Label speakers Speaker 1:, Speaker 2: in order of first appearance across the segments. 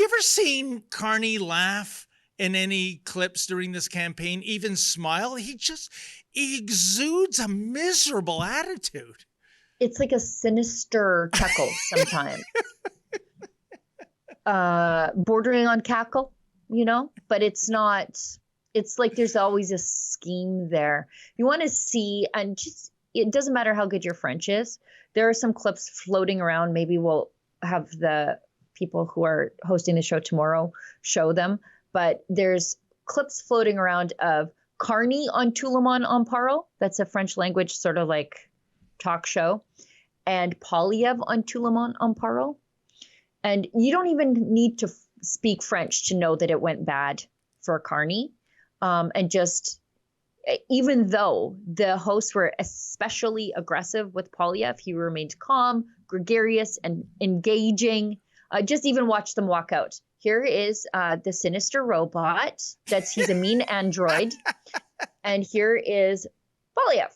Speaker 1: you ever seen Carney laugh in any clips during this campaign, even smile? He exudes a miserable attitude.
Speaker 2: It's like a sinister chuckle sometimes. Bordering on cackle, but it's not, it's like there's always a scheme there. You want to see, and just, it doesn't matter how good your French is. There are some clips floating around. Maybe we'll have the people who are hosting the show tomorrow show them, but there's clips floating around of Carney on Tout le monde en parle. That's a French language sort of like talk show, and Poilievre on Tout le monde en parle. And you don't even need to speak French to know that it went bad for Carney. And just, even though the hosts were especially aggressive with Poilievre, he remained calm, gregarious, and engaging. Just even watch them walk out. Here is the sinister robot. He's a mean android. And here is Poilievre.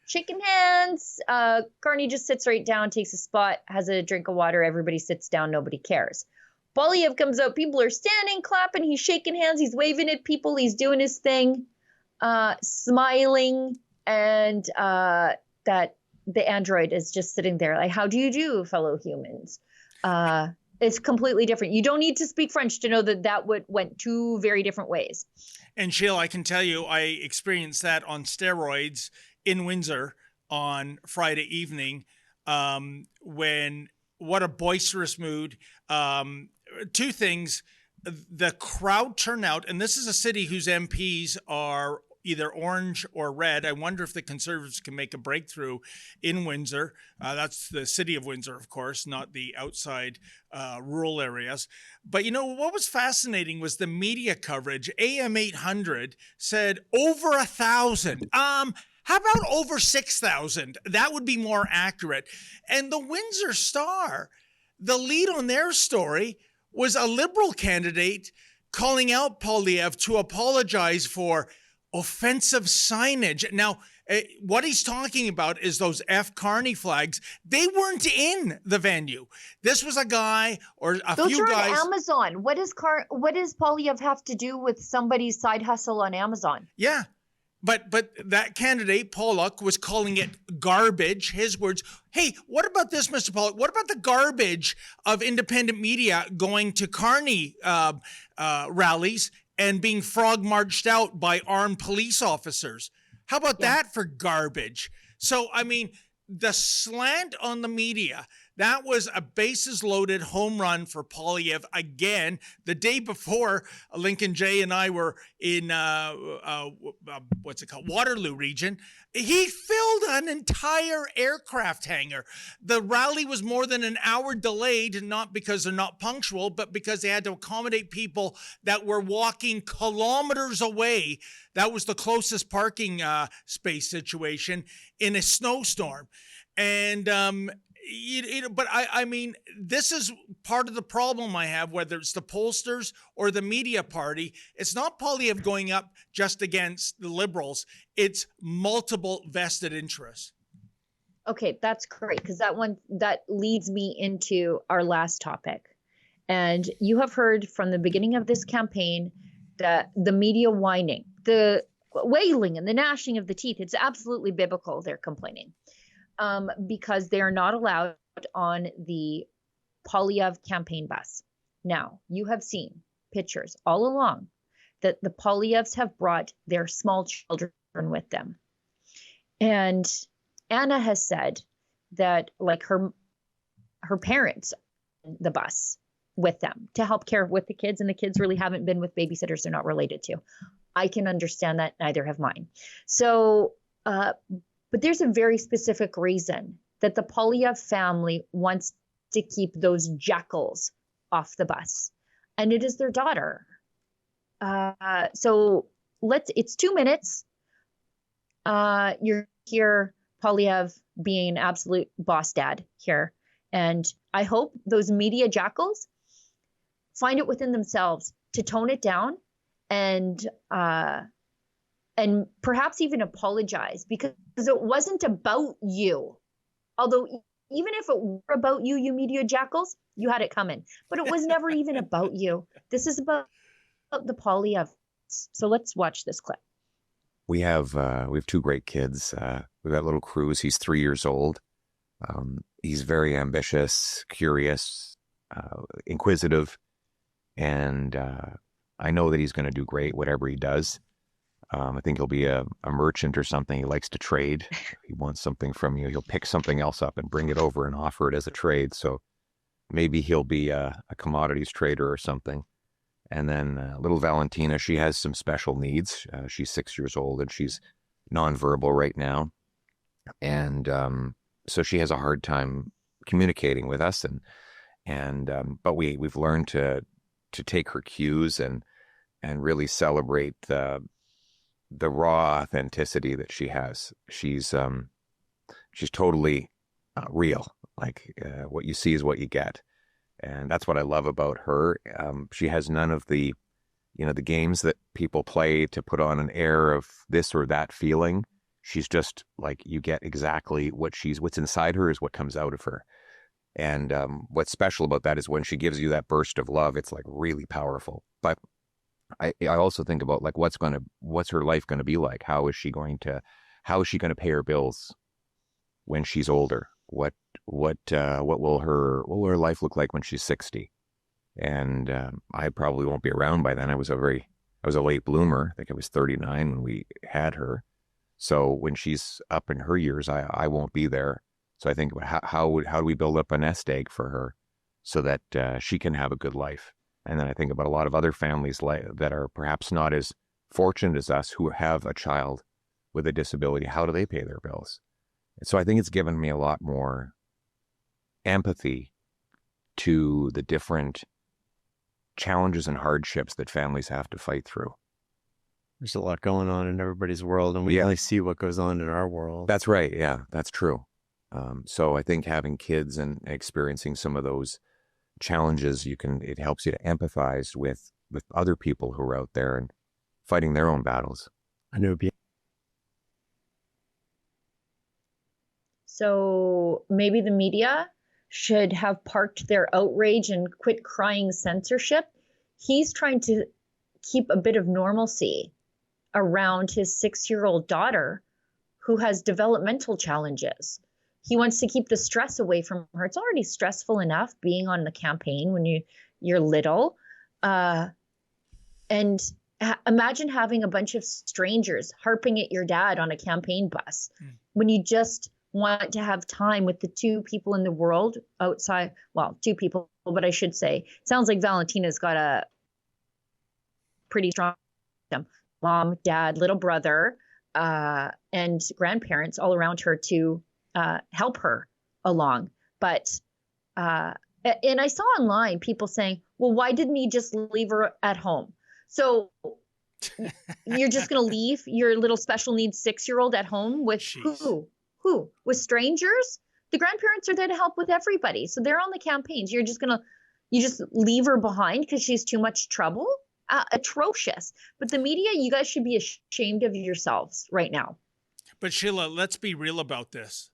Speaker 2: Shaking hands. Carney just sits right down, takes a spot, has a drink of water. Everybody sits down. Nobody cares. Poilievre comes out. People are standing, clapping. He's shaking hands. He's waving at people. He's doing his thing, smiling. And that the android is just sitting there like, how do you do, fellow humans? It's completely different. You don't need to speak French to know that went two very different ways.
Speaker 1: And Sheila, I can tell you, I experienced that on steroids in Windsor on Friday evening, when what a boisterous mood. Two things, the crowd turnout, and this is a city whose MPs are either orange or red. I wonder if the Conservatives can make a breakthrough in Windsor. That's the city of Windsor, of course, not the outside rural areas. But what was fascinating was the media coverage. AM 800 said over 1,000. How about over 6,000? That would be more accurate. And the Windsor Star, the lead on their story was a Liberal candidate calling out Poilievre to apologize for offensive signage. Now, what he's talking about is those F Carney flags. They weren't in the venue. This was a guy or a
Speaker 2: Those
Speaker 1: few
Speaker 2: are
Speaker 1: guys.
Speaker 2: on Amazon. What does Poilievre have to do with somebody's side hustle on Amazon?
Speaker 1: Yeah. But that candidate, Pollock, was calling it garbage. His words. Hey, what about this, Mr. Pollock? What about the garbage of independent media going to Carney rallies and being frog marched out by armed police officers? How about that for garbage? So, I mean, the slant on the media, that was a bases loaded home run for Poilievre again. The day before, Lincoln Jay and I were in Waterloo region. He filled an entire aircraft hangar. The rally was more than an hour delayed, not because they're not punctual, but because they had to accommodate people that were walking kilometers away. That was the closest parking space situation in a snowstorm. And, but I mean, this is part of the problem I have, whether it's the pollsters or the media party. It's not Poilievre going up just against the Liberals. It's multiple vested interests.
Speaker 2: Okay, that's great, because that leads me into our last topic. And you have heard from the beginning of this campaign that the media whining, the wailing and the gnashing of the teeth, it's absolutely biblical, they're complaining. Because they are not allowed on the Poilievre campaign bus. Now, you have seen pictures all along that the Poilievres have brought their small children with them. And Anna has said that, like, her parents on the bus with them to help care with the kids, and the kids really haven't been with babysitters they're not related to. I can understand that. Neither have mine. So, but there's a very specific reason that the Poilievre family wants to keep those jackals off the bus, and it is their daughter. So it's 2 minutes. You're here, Poilievre being an absolute boss dad here. And I hope those media jackals find it within themselves to tone it down and perhaps even apologize, because it wasn't about you. Although even if it were about you, you media jackals, you had it coming. But it was never even about you. This is about the Poilievre. So let's watch this clip.
Speaker 3: We have two great kids. We've got little Cruz. He's 3 years old. He's very ambitious, curious, inquisitive, and I know that he's going to do great whatever he does. I think he'll be a merchant or something. He likes to trade. He wants something from you. He'll pick something else up and bring it over and offer it as a trade. So maybe he'll be a commodities trader or something. And then little Valentina, she has some special needs. She's 6 years old and she's nonverbal right now. And so she has a hard time communicating with us. But we've learned to take her cues and really celebrate the raw authenticity that she has. She's totally real. Like what you see is what you get. And that's what I love about her. She has none of the games that people play to put on an air of this or that feeling. She's just like, you get exactly what's inside her is what comes out of her. And what's special about that is when she gives you that burst of love, it's like really powerful. But I also think about like, what's her life going to be like? How is she going to pay her bills when she's older? What will her life look like when she's 60? And I probably won't be around by then. I was a late bloomer. I think I was 39 when we had her. So when she's up in her years, I won't be there. So I think about how do we build up a nest egg for her so that she can have a good life. And then I think about a lot of other families that are perhaps not as fortunate as us who have a child with a disability. How do they pay their bills? And so I think it's given me a lot more empathy to the different challenges and hardships that families have to fight through.
Speaker 4: There's a lot going on in everybody's world, and we only see what goes on in our world.
Speaker 3: That's right. Yeah, that's true. So I think having kids and experiencing some of those challenges, it helps you to empathize with other people who are out there and fighting their own battles.
Speaker 4: I know.
Speaker 2: So maybe the media should have parked their outrage and quit crying censorship. He's trying to keep a bit of normalcy around his 6-year-old daughter who has developmental challenges. He wants to keep the stress away from her. It's already stressful enough being on the campaign when you're little. And imagine having a bunch of strangers harping at your dad on a campaign bus when you just want to have time with the two people in the world outside. Well, two people, but I should say, sounds like Valentina's got a pretty strong mom, dad, little brother, and grandparents all around her to help her along. But and I saw online people saying, well, why didn't he just leave her at home? So you're just going to leave your little special needs 6-year-old at home with who? With strangers? The grandparents are there to help with everybody. So they're on the campaigns. You just leave her behind because she's too much trouble? Atrocious. But the media, you guys should be ashamed of yourselves right now.
Speaker 1: But Sheila, let's be real about this.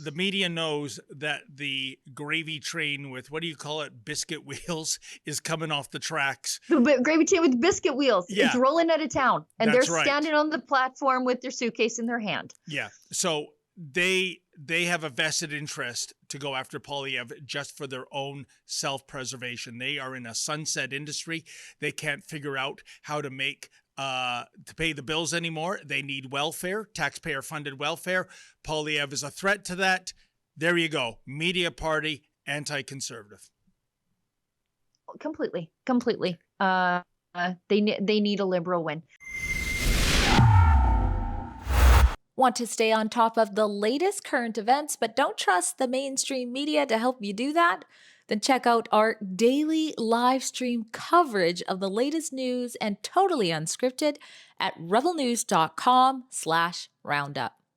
Speaker 1: The media knows that the gravy train with, what do you call it, biscuit wheels is coming off the tracks.
Speaker 2: The gravy train with biscuit wheels.
Speaker 1: Yeah.
Speaker 2: It's rolling out of town. And
Speaker 1: That's
Speaker 2: they're
Speaker 1: right.
Speaker 2: standing on the platform with their suitcase in their hand.
Speaker 1: Yeah. So they have a vested interest to go after Poilievre just for their own self-preservation. They are in a sunset industry. They can't figure out how to make to pay the bills anymore. They need welfare, taxpayer-funded welfare. Poilievre is a threat to that. There you go. Media party, anti-conservative.
Speaker 2: Completely. They need a Liberal win.
Speaker 5: Want to stay on top of the latest current events, but don't trust the mainstream media to help you do that? Then check out our daily live stream coverage of the latest news and totally unscripted at rebelnews.com/roundup.